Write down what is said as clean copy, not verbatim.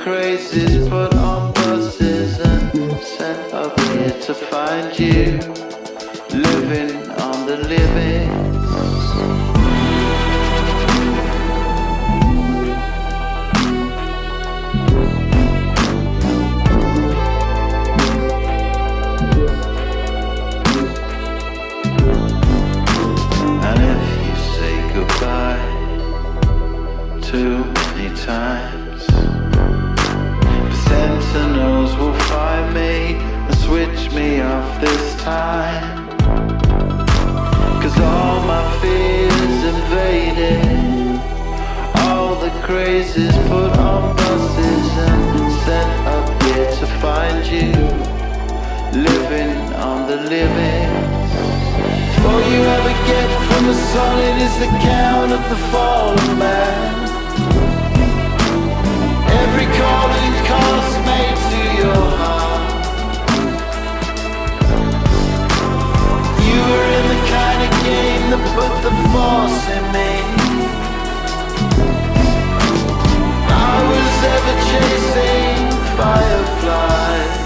crazies, put on buses and sent up here to find you, living on the living. Too many times, the sentinels will find me and switch me off this time. 'Cause all my fears invaded, all the crazies put on buses and sent up here to find you, living on the living. All you ever get from a sonnet is the count of the fallen man. Every calling cost made to your heart. You were in the kind of game that put the force in me. I was ever chasing fireflies.